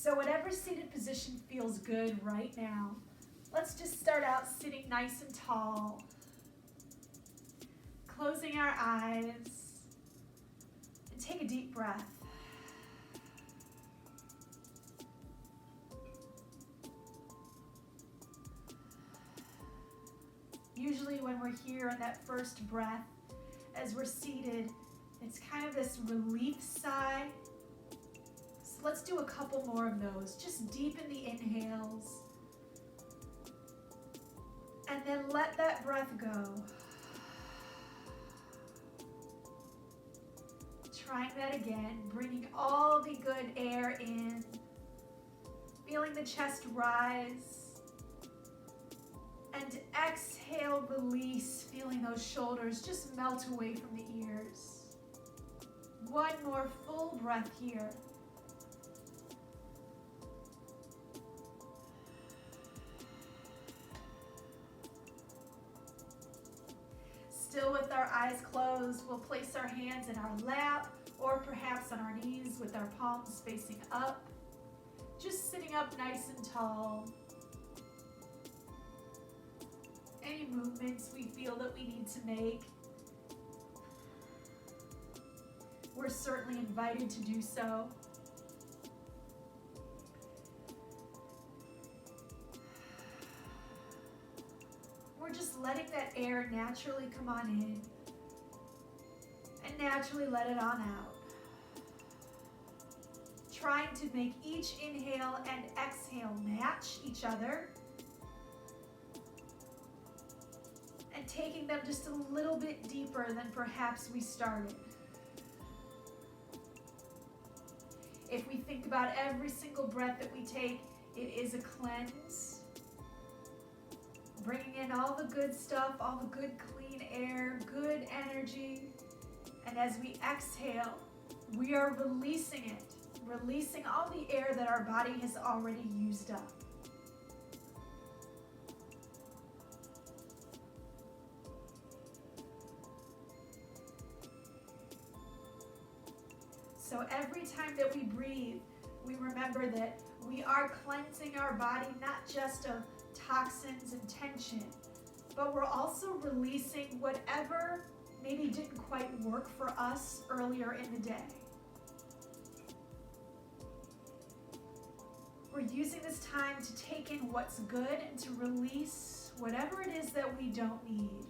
So whatever seated position feels good right now, let's just start out sitting nice and tall, closing our eyes, and take a deep breath. Usually when we're here on that first breath, as we're seated, it's kind of this relief sigh. So let's do a couple more of those. Just deepen the inhales. And then let that breath go. Trying that again, bringing all the good air in, feeling the chest rise. And exhale, release, feeling those shoulders just melt away from the ears. One more full breath here. Still with our eyes closed, we'll place our hands in our lap or perhaps on our knees with our palms facing up. Just sitting up nice and tall. Any movements we feel that we need to make, we're certainly invited to do so. We're just letting that air naturally come on in and naturally let it on out. Trying to make each inhale and exhale match each other. And taking them just a little bit deeper than perhaps we started. If we think about every single breath that we take, it is a cleanse. Bringing in all the good stuff, all the good clean air, good energy. And as we exhale, we are releasing it, releasing all the air that our body has already used up. So every time that we breathe, we remember that we are cleansing our body not just of toxins and tension, but we're also releasing whatever maybe didn't quite work for us earlier in the day. We're using this time to take in what's good and to release whatever it is that we don't need.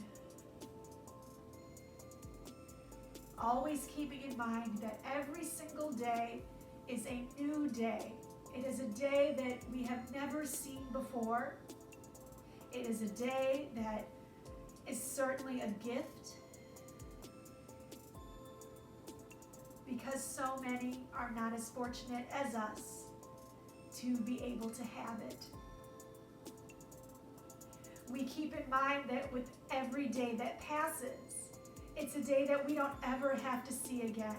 Always keeping in mind that every single day is a new day. It is a day that we have never seen before. It is a day that is certainly a gift because so many are not as fortunate as us to be able to have it. We keep in mind that with every day that passes, it's a day that we don't ever have to see again.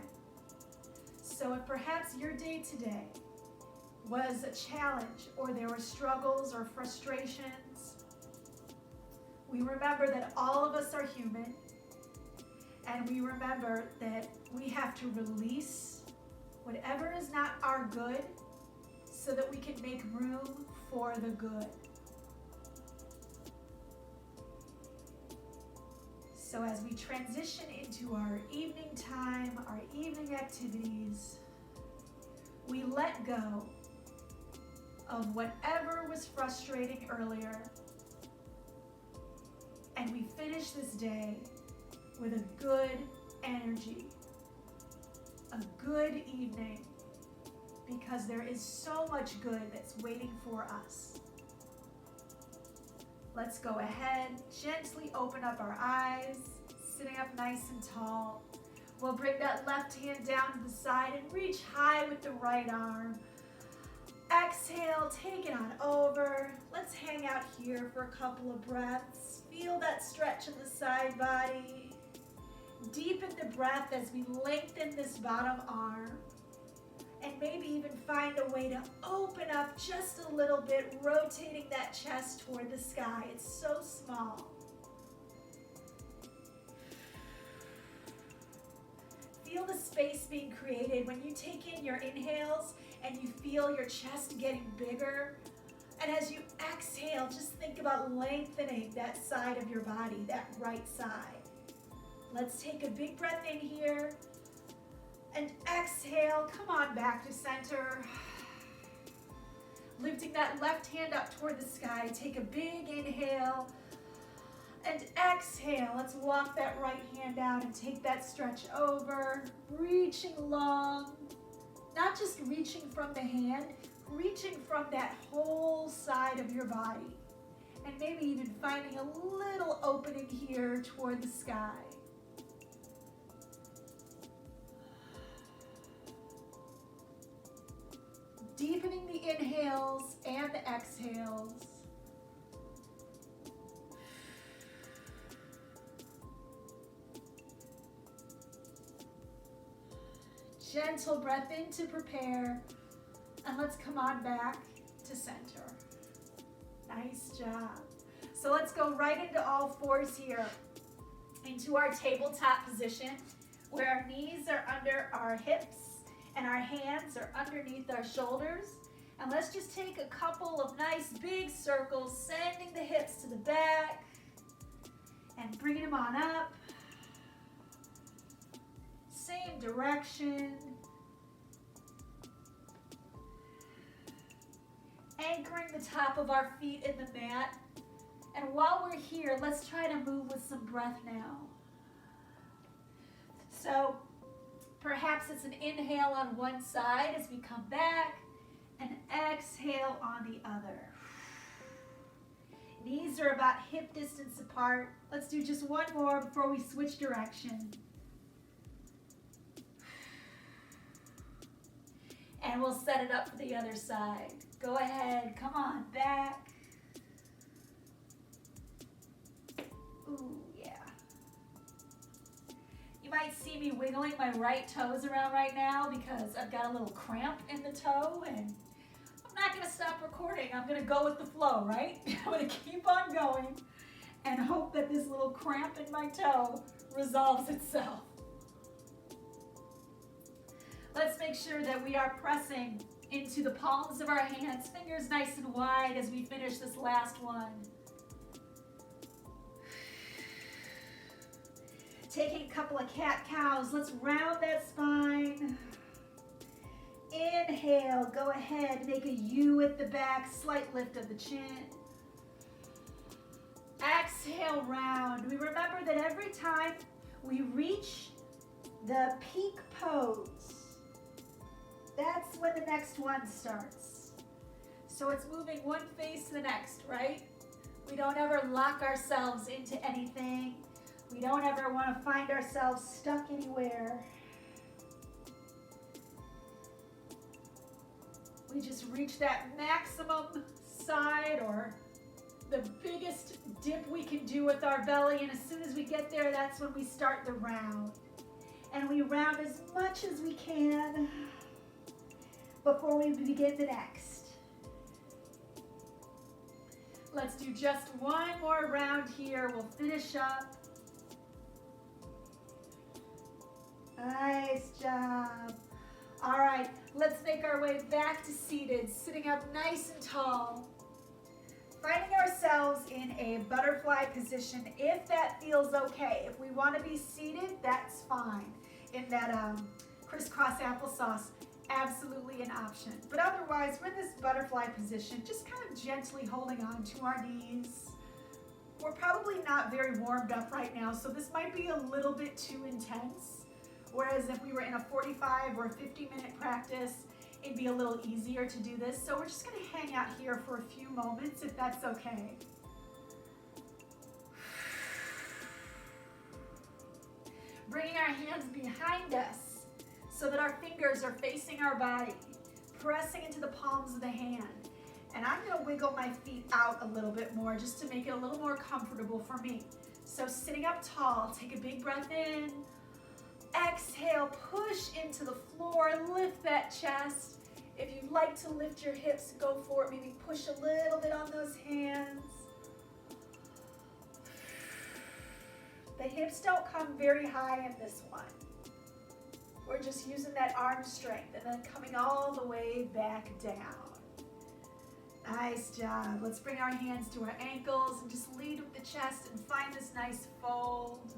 So if perhaps your day today was a challenge or there were struggles or frustrations, we remember that all of us are human, and we remember that we have to release whatever is not our good so that we can make room for the good. So as we transition into our evening time, our evening activities, we let go of whatever was frustrating earlier, and we finish this day with a good energy, a good evening, because there is so much good that's waiting for us. Let's go ahead, gently open up our eyes, sitting up nice and tall. We'll bring that left hand down to the side and reach high with the right arm. Exhale, take it on over. Let's hang out here for a couple of breaths. Feel that stretch in the side body. Deepen the breath as we lengthen this bottom arm. And maybe even find a way to open up just a little bit, rotating that chest toward the sky. It's so small. Feel the space being created when you take in your inhales and you feel your chest getting bigger. And as you exhale, just think about lengthening that side of your body, that right side. Let's take a big breath in here and exhale. Come on back to center. Lifting that left hand up toward the sky. Take a big inhale and exhale. Let's walk that right hand out and take that stretch over. Reaching long, not just reaching from the hand, reaching from that whole side of your body. And maybe even finding a little opening here toward the sky. Deepening the inhales and the exhales. Gentle breath in to prepare. And let's come on back to center. Nice job. So let's go right into all fours here, into our tabletop position, where our knees are under our hips and our hands are underneath our shoulders. And let's just take a couple of nice big circles, sending the hips to the back and bringing them on up. Same direction. Anchoring the top of our feet in the mat. And while we're here, let's try to move with some breath now. So perhaps it's an inhale on one side as we come back, and exhale on the other. Knees are about hip distance apart. Let's do just one more before we switch direction. And we'll set it up for the other side. Go ahead, come on, back. Ooh, yeah. You might see me wiggling my right toes around right now because I've got a little cramp in the toe, and I'm not gonna stop recording. I'm gonna go with the flow, right? I'm gonna keep on going and hope that this little cramp in my toe resolves itself. Let's make sure that we are pressing into the palms of our hands, fingers nice and wide as we finish this last one. Taking a couple of cat-cows, let's round that spine. Inhale, go ahead, make a U with the back, slight lift of the chin. Exhale, round. We remember that every time we reach the peak pose, that's when the next one starts. So it's moving one face to the next, right? We don't ever lock ourselves into anything. We don't ever want to find ourselves stuck anywhere. We just reach that maximum side or the biggest dip we can do with our belly, and as soon as we get there, that's when we start the round. And we round as much as we can before we begin the next. Let's do just one more round here. We'll finish up. Nice job. All right, let's make our way back to seated, sitting up nice and tall. Finding ourselves in a butterfly position, if that feels okay. If we want to be seated, that's fine. In that crisscross applesauce, absolutely an option. But otherwise, we're in this butterfly position, just kind of gently holding on to our knees. We're probably not very warmed up right now, so this might be a little bit too intense. Whereas if we were in a 45 or 50-minute practice, it'd be a little easier to do this. So we're just going to hang out here for a few moments, if that's okay. Bringing our hands behind us so that our fingers are facing our body, pressing into the palms of the hand. And I'm going to wiggle my feet out a little bit more just to make it a little more comfortable for me. So sitting up tall, take a big breath in. Exhale, push into the floor, lift that chest. If you'd like to lift your hips, go for it. Maybe push a little bit on those hands. The hips don't come very high in this one. We're just using that arm strength and then coming all the way back down. Nice job. Let's bring our hands to our ankles and just lead with the chest and find this nice fold.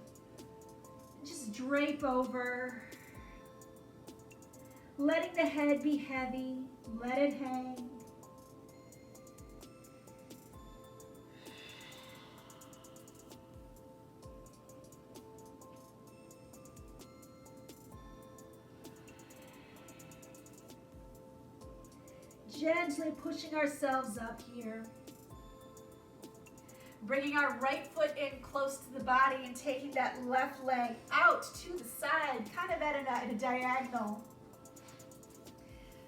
And just drape over. Letting the head be heavy. Let it hang. Gently pushing ourselves up here. Bringing our right foot in close to the body and taking that left leg out to the side, kind of at a diagonal.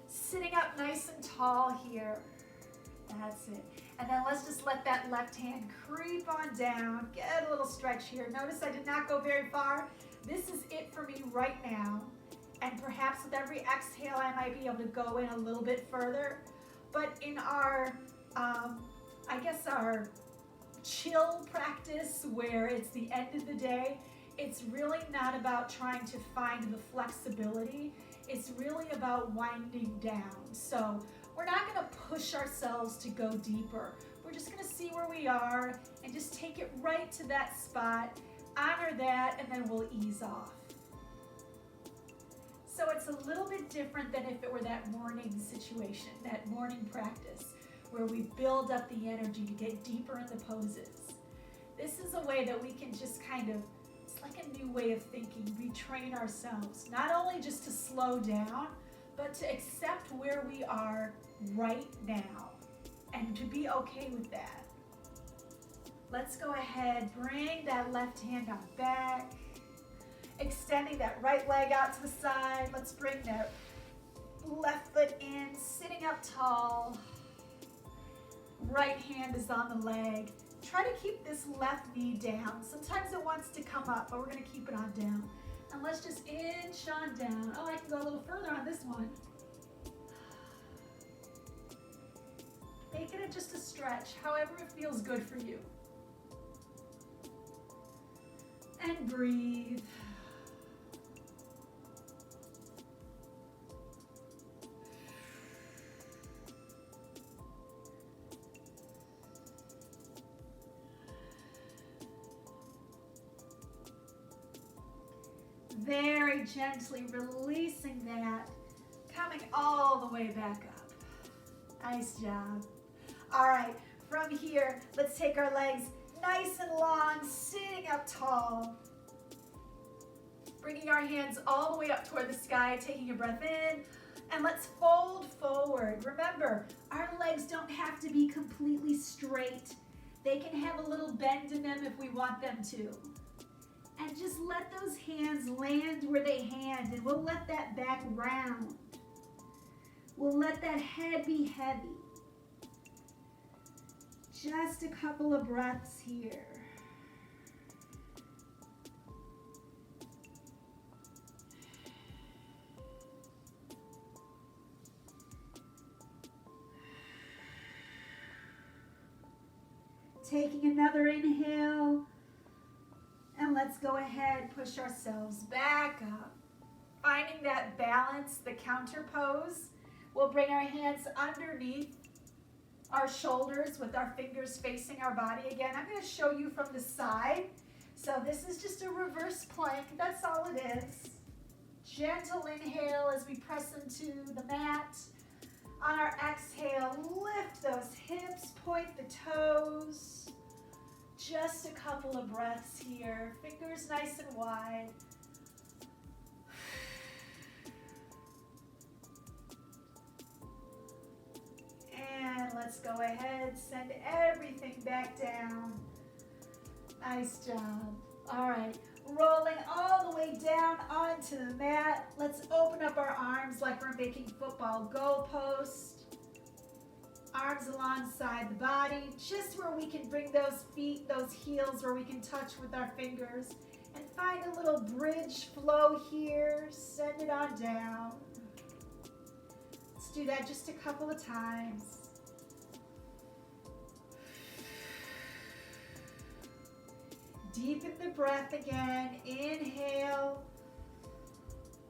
Sitting up nice and tall here. That's it. And then let's just let that left hand creep on down. Get a little stretch here. Notice I did not go very far. This is it for me right now. And perhaps with every exhale, I might be able to go in a little bit further. But in our, our chill practice where it's the end of the day, it's really not about trying to find the flexibility. It's really about winding down. So we're not going to push ourselves to go deeper. We're just going to see where we are and just take it right to that spot, honor that, and then we'll ease off. So it's a little bit different than if it were that morning situation, that morning practice, where we build up the energy to get deeper in the poses. This is a way that we can just kind of, it's like a new way of thinking, retrain ourselves, not only just to slow down, but to accept where we are right now and to be okay with that. Let's go ahead, bring that left hand on back. Extending that right leg out to the side. Let's bring that left foot in, sitting up tall. Right hand is on the leg. Try to keep this left knee down. Sometimes it wants to come up, but we're going to keep it on down. And let's just inch on down. Oh, I can go a little further on this one. Make it just a stretch, however it feels good for you. And breathe. Very gently releasing that, coming all the way back up. Nice job. All right, from here, let's take our legs nice and long, sitting up tall. Bringing our hands all the way up toward the sky, taking a breath in, and let's fold forward. Remember, our legs don't have to be completely straight. They can have a little bend in them if we want them to. And just let those hands land where they land, and we'll let that back round. We'll let that head be heavy. Just a couple of breaths here. Taking another inhale. And let's go ahead, push ourselves back up. Finding that balance, the counter pose. We'll bring our hands underneath our shoulders with our fingers facing our body again. I'm going to show you from the side. So this is just a reverse plank. That's all it is. Gentle inhale as we press into the mat. On our exhale, lift those hips, point the toes. Just a couple of breaths here. Fingers nice and wide. And let's go ahead, send everything back down. Nice job. All right, rolling all the way down onto the mat. Let's open up our arms like we're making football goalposts. Arms alongside the body, just where we can bring those feet, those heels, where we can touch with our fingers. And find a little bridge flow here. Send it on down. Let's do that just a couple of times. Deepen the breath again. Inhale.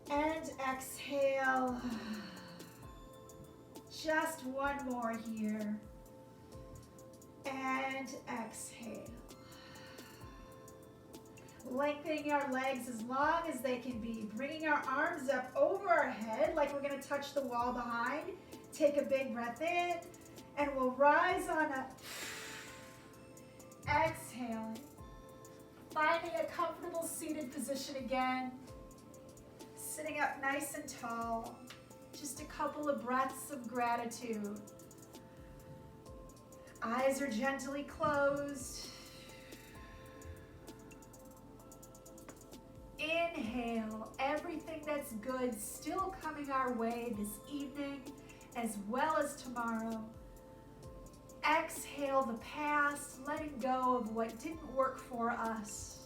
And exhale. Just one more here. And exhale. Lengthening our legs as long as they can be. Bringing our arms up over our head like we're going to touch the wall behind. Take a big breath in and we'll rise on up. Exhaling. Finding a comfortable seated position again. Sitting up nice and tall. Just a couple of breaths of gratitude. Eyes are gently closed. Inhale, everything that's good still coming our way this evening as well as tomorrow. Exhale the past, letting go of what didn't work for us.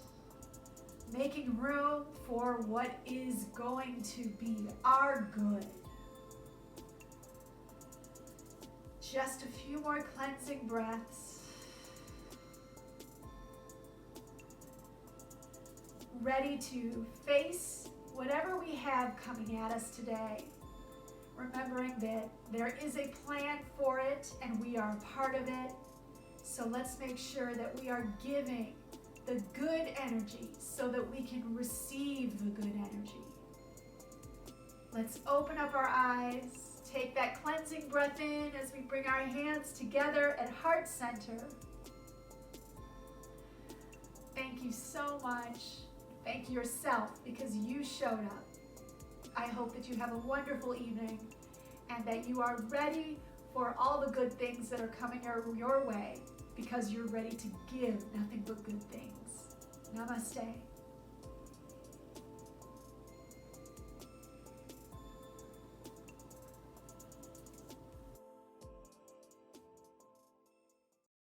Making room for what is going to be our good. Just a few more cleansing breaths. Ready to face whatever we have coming at us today. Remembering that there is a plan for it and we are a part of it. So let's make sure that we are giving the good energy so that we can receive the good energy. Let's open up our eyes. Take that cleansing breath in as we bring our hands together at heart center. Thank you so much. Thank yourself because you showed up. I hope that you have a wonderful evening and that you are ready for all the good things that are coming your way because you're ready to give nothing but good things. Namaste.